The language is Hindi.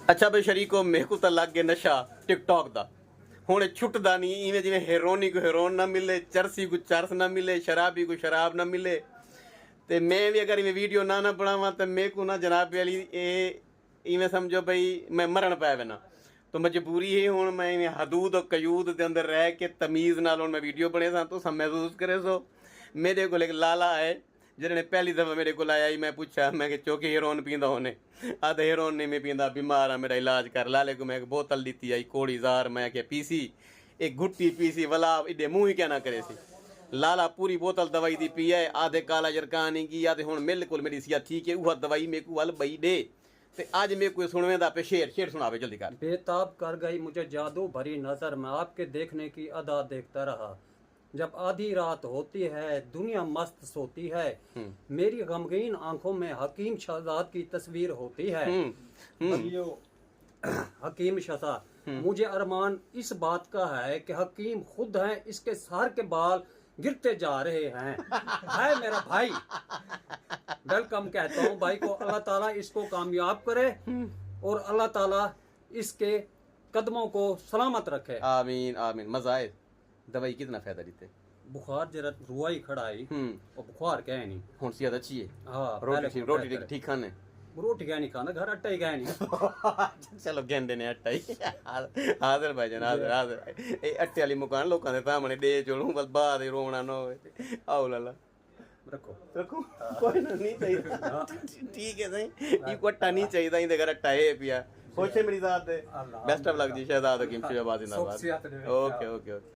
अच्छा बई शरीको मेरे को तो लग गया नशा टिकटॉक दा हुण छुटदा नहीं इवें जिवें हेरोनी को हेरोन ना मिले चरसी को चरस ना मिले शराबी को शराब ना मिले ते मैं भी अगर इवें वीडियो ना बनावा तो मेरे को ना जनाब वाली इवें समझो भाई मैं मरण पै वेना तो मजबूरी है हुण मैं इवें हदूद और कयूद के अंदर रह के तमीज़ नाल हुण मैं वीडियो बने सा तो सब महसूस करे सो मेरे को एक लाला है जिन्हें पहली दफ़ा मेरे को आया ही मैं पूछा मैं कि चौकी हेरोन पींदा होने आधा हेरोन नहीं मैं पींदा बीमार हाँ मेरा इलाज कर लाले को मैं एक बोतल दी आई कोड़ी जार मैं क्या पीसी एक गुट्टी पीसी वाला इडे मुँह ही क्या ना करे सी लाला पूरी बोतल दवाई दी पी है आधे काला जरकानी की आधे हुण मेरे को मेरी सिया ठीक है वह दवाई मेरे को वल बई दे ते आज मेरे को सुनवे दा पे शेर शेर सुनावे जल्दी कर। बेताब कर गई मुझे जादू भरी नजर में आपके देखने की अदा देखता रहा जब आधी रात होती है दुनिया मस्त सोती है मेरी गमगीन आंखों में हकीम शहजाद की तस्वीर होती है। हकीम शहजाद मुझे अरमान इस बात का है कि हकीम खुद हैं इसके सर के बाल गिरते जा रहे हैं है मेरा भाई वेलकम कहता हूँ भाई को अल्लाह ताला इसको कामयाब करे और अल्लाह ताला इसके कदमों को सलामत रखे। आमीन आमीन। मजा आए दवाई कितना फायदा देते बुखार जरा रुआ ही खड़ा ही और बुखार क्या नहीं हुण सेहत अच्छी है। हाँ रोटी ठीक खाने रोटी क्या नहीं खाना घर आटा ही क्या नहीं चलो गेंदे ने आटा ही हाजिर भाईजान हाजिर हाजिर ए अट्टे वाली मुकान लोकां दे सामने दे चोलूं बस बाद ही रोना ना होवे आओ लाला रखो रखो कोई ना नहीं चाहिए ठीक है सही ये कोटा नहीं चाहिए इंदे घर आटा है पिया खुश है मेरी जात दे बेस्ट ऑफ लक जी शहजाद हकीम शिवाबाद जिंदाबाद। Okay okay okay.